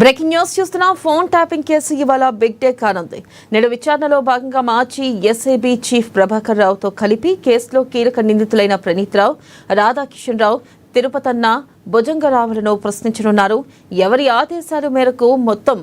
Breaking news చూస్తున్నా. Phone tapping case ఇవాళ big day కానుంది. నేడు విచారణలో భాగంగా మాజీ ఎస్ఐబి చీఫ్ ప్రభాకర్ రావుతో కలిపి కేసులో కీలక నిందితులైన ప్రణీత్ రావు, రాధాకిషన్ రావు, తిరుపతన్న, భుజంగరావులను ప్రశ్నించనున్నారు. ఎవరి ఆదేశాల మేరకు మొత్తం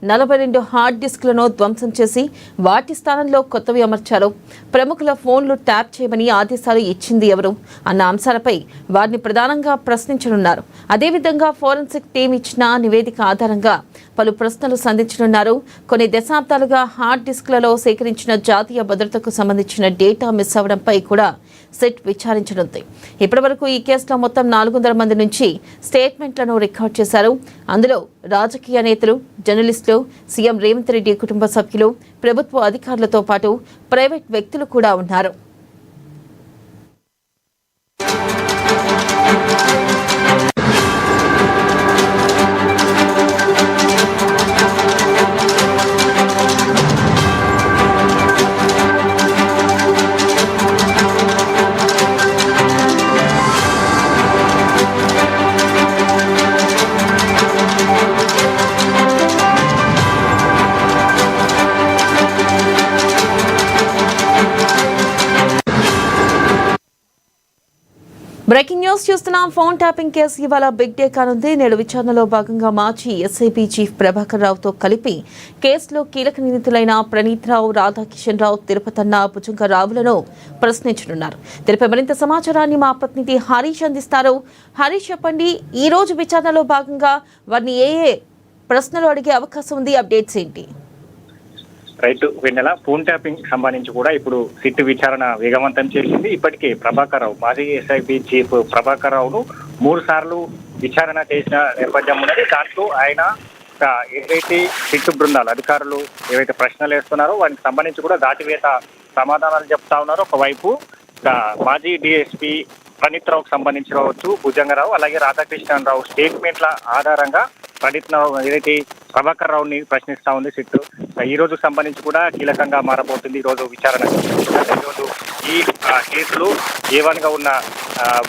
42 హార్డ్ డిస్క్లను ధ్వంసం చేసి వాటి స్థానంలో కొత్తవి అమర్చారు, ప్రముఖుల ఫోన్లు ట్యాప్ చేయమని ఆదేశాలు ఇచ్చింది ఎవరు అన్న అంశాలపై వారిని ప్రధానంగా ప్రశ్నించనున్నారు. అదేవిధంగా ఫోరెన్సిక్ టీం ఇచ్చిన నివేదిక ఆధారంగా పలు ప్రశ్నలు సంధించనున్నారు. కొన్ని దశాబ్దాలుగా హార్డ్ డిస్క్లలో సేకరించిన జాతీయ భద్రతకు సంబంధించిన డేటా మిస్ అవ్వడంపై కూడా సెట్ విచారించనుంది. ఇప్పటివరకు ఈ కేసులో మొత్తం 400 మంది నుంచి స్టేట్మెంట్లను రికార్డ్ చేశారు. అందులో రాజకీయ నేతలు, జర్నలిస్టులు, సీఎం రేవంత్ రెడ్డి కుటుంబ సభ్యులు, ప్రభుత్వ అధికారులతో పాటు ప్రైవేట్ వ్యక్తులు కూడా ఉన్నారు. బ్రేకింగ్ న్యూస్ చూస్తున్నాం. ఫోన్ ట్యాపింగ్ కేసు ఇవాళ బిగ్ డే కానుంది. నేడు విచారణలో భాగంగా మాజీ ఎస్ఐబి చీఫ్ ప్రభాకర్ రావుతో కలిపి కేసులో కీలక నిందితులైన ప్రణీత్ రావు, రాధాకిషన్ రావు, తిరుపతన్న, భుజంగరావులను ప్రశ్నించనున్నారు. దీనిపై మరింత సమాచారాన్ని మా ప్రతినిధి హరీష్ అందిస్తారు. హరీష్, చెప్పండి, ఈ రోజు విచారణలో భాగంగా వారిని ఏ ప్రశ్నలు అడిగే అవకాశం ఉంది? అప్డేట్స్ ఏంటి? రైట్ వెన్నెల, ఫోన్ ట్యాపింగ్ సంబంధించి కూడా ఇప్పుడు సిట్ విచారణ వేగవంతం చేసింది. ఇప్పటికే ప్రభాకర్ రావు, మాజీ ఎస్ఐబి చీఫ్ ప్రభాకర్ రావును 3 సార్లు విచారణ చేసిన నేపథ్యం ఉన్నది. దాంట్లో ఆయన ఏదైతే సిట్ బృందాలు అధికారులు ఏవైతే ప్రశ్నలు వేస్తున్నారో వాటికి సంబంధించి కూడా దాటివేత సమాధానాలు చెప్తా ఉన్నారు. ఒకవైపు మాజీ డిఎస్పీ ప్రణీత్ రావుకు సంబంధించి కావచ్చు, భుజంగరావు అలాగే రాధాకృష్ణన్ రావు స్టేట్మెంట్ల ఆధారంగా ప్రణీత్ రావు ఏదైతే ప్రభాకర్ రావుని ప్రశ్నిస్తా ఉంది సిట్. ఈ రోజు సంబంధించి కూడా కీలకంగా మారబోతుంది. ఈ రోజు విచారణ ఈరోజు ఈ కేసులో A1 గా ఉన్న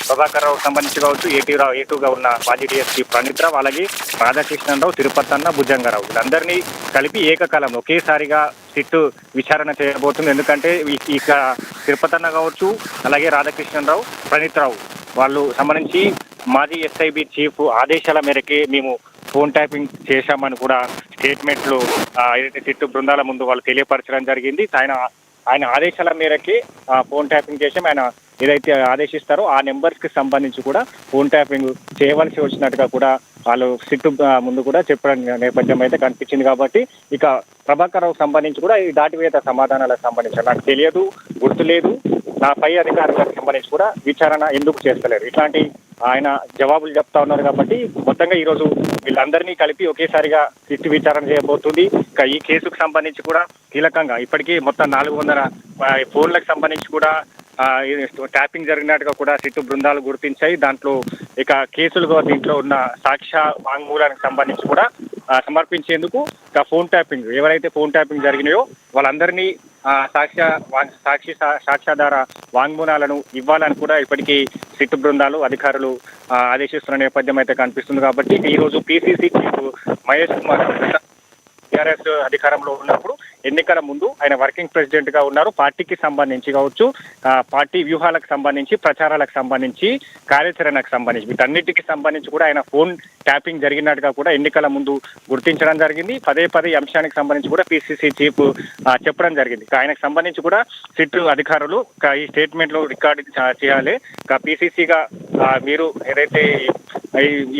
ప్రభాకర్ రావు సంబంధించి కావచ్చు, A2 గా ఉన్న మాజీ డిఎస్పీ ప్రణీత్ రావు అలాగే రాధాకృష్ణన్ రావు, తిరుపతన్న, భుజంగరావు వీళ్ళందరినీ కలిపి ఏకకాలంలో ఒకేసారిగా సిట్ విచారణ చేయబోతుంది. ఎందుకంటే ఇక తిరుపతన్న కావచ్చు అలాగే రాధాకృష్ణన్ రావు, ప్రణీత్ రావు వాళ్ళు సంబంధించి మాజీ ఎస్ఐబి చీఫ్ ఆదేశాల మేరకే మేము ఫోన్ ట్యాపింగ్ చేశామని కూడా స్టేట్మెంట్లు ఏదైతే సిట్ బృందాల ముందు వాళ్ళు తెలియపరచడం జరిగింది. ఆయన ఆదేశాల మేరకే ఫోన్ ట్యాపింగ్ చేసాం, ఆయన ఏదైతే ఆదేశిస్తారో ఆ నెంబర్స్ కి సంబంధించి కూడా ఫోన్ ట్యాపింగ్ చేయవలసి వచ్చినట్టుగా కూడా వాళ్ళు సిట్ ముందు కూడా చెప్పడం నేపథ్యం అయితే కనిపించింది. కాబట్టి ఇక ప్రభాకర్ రావు సంబంధించి కూడా ఈ దాటివేత సమాధానాలకు సంబంధించి నాకు తెలియదు, గుర్తులేదు, నా పై అధికారులకు సంబంధించి కూడా విచారణ ఎందుకు చేస్తలేరు, ఇట్లాంటి ఆయన జవాబులు చెప్తా ఉన్నారు. కాబట్టి మొత్తంగా ఈ రోజు వీళ్ళందరినీ కలిపి ఒకేసారిగా సిట్ విచారణ చేయబోతుంది. ఇక ఈ కేసుకు సంబంధించి కూడా కీలకంగా ఇప్పటికీ మొత్తం 400 ఫోన్లకు సంబంధించి కూడా ట్యాపింగ్ జరిగినట్టుగా కూడా సిట్ బృందాలు గుర్తించాయి. దాంట్లో ఇక కేసులుగా దీంట్లో ఉన్న సాక్ష్య వాంగ్మూలానికి సంబంధించి కూడా సమర్పించేందుకు ఇక ఫోన్ ట్యాపింగ్ ఎవరైతే ఫోన్ ట్యాపింగ్ జరిగినాయో వాళ్ళందరినీ సాక్ష్యాధార వాంగ్మూలాలను ఇవ్వాలని కూడా ఇప్పటికీ సిట్ బృందాలు అధికారులు ఆదేశిస్తున్న నేపథ్యం అయితే కనిపిస్తుంది. కాబట్టి ఈ రోజు PCC chief Mahesh Kumar TRS అధికారంలో ఉన్నప్పుడు ఎన్నికల ముందు ఆయన వర్కింగ్ ప్రెసిడెంట్ గా ఉన్నారు. పార్టీకి సంబంధించి కావచ్చు, పార్టీ వ్యూహాలకు సంబంధించి, ప్రచారాలకు సంబంధించి, కార్యాచరణకు సంబంధించి వీటన్నిటికి సంబంధించి కూడా ఆయన ఫోన్ ట్యాపింగ్ జరిగినట్టుగా కూడా ఎన్నికల ముందు గుర్తించడం జరిగింది. పదే అంశానికి సంబంధించి కూడా పిసిసి చీఫ్ చెప్పడం జరిగింది. ఆయనకు సంబంధించి కూడా సిట్ అధికారులు ఈ స్టేట్మెంట్ లో రికార్డు చేయాలి. పిసిసిగా మీరు ఏదైతే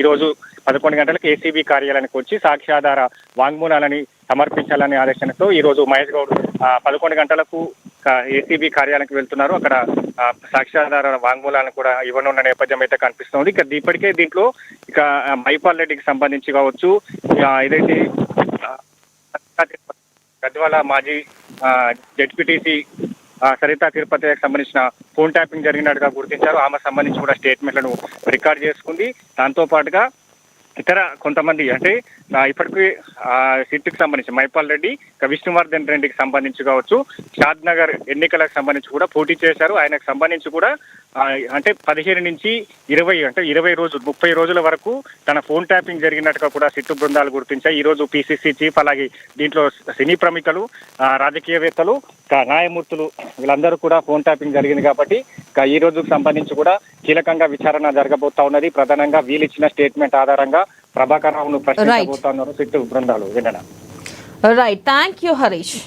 ఈరోజు 11 గంటలకు ఏసీబీ కార్యాలయానికి వచ్చి సాక్ష్యాధార వాంగ్మూలాలని సమర్పించాలనే ఆదేశంతో ఈ రోజు మహేష్ గౌడ్ 11 గంటలకు ఏసీబీ కార్యాలయానికి వెళ్తున్నారు. అక్కడ సాక్ష్యాధార వాంగ్మూలాలను కూడా ఇవ్వనున్న నేపథ్యం అయితే కనిపిస్తుంది. ఇక ఇప్పటికే దీంట్లో ఇక మైపాల్ రెడ్డికి సంబంధించి కావచ్చు, ఏదైతే గద్వాల మాజీ జెడ్పీటీసీ సరితా తిరుపతికి సంబంధించిన ఫోన్ ట్యాపింగ్ జరిగినట్టుగా గుర్తించారు. ఆమె సంబంధించి కూడా స్టేట్మెంట్లను రికార్డ్ చేసుకుంది. దాంతో పాటుగా ఇతర కొంతమంది అంటే ఇప్పటికీ సిట్కి సంబంధించి మైపాల్ రెడ్డి, విష్ణువర్ధన్ రెడ్డికి సంబంధించి కావచ్చు, షాద్ నగర్ ఎన్నికలకు సంబంధించి కూడా పోటీ చేశారు. ఆయనకు సంబంధించి కూడా అంటే 15 నుంచి 20 అంటే 20 రోజులు 30 రోజుల వరకు తన ఫోన్ ట్యాపింగ్ జరిగినట్టుగా కూడా సిట్టు బృందాలు గుర్తించాయి. ఈ రోజు పిసిసి చీఫ్, అలాగే దీంట్లో సినీ ప్రముఖులు, రాజకీయవేత్తలు, న్యాయమూర్తులు వీళ్ళందరూ కూడా ఫోన్ ట్యాపింగ్ జరిగింది కాబట్టి ఈ రోజుకు సంబంధించి కూడా కీలకంగా విచారణ జరగబోతా ఉన్నది. ప్రధానంగా వీళ్ళిచ్చిన స్టేట్మెంట్ ఆధారంగా ప్రభాకర్ రావును ప్రశ్నించబోతా ఉన్నారు సిట్టు బృందాలు. వినడం రైట్. Thank you Harish.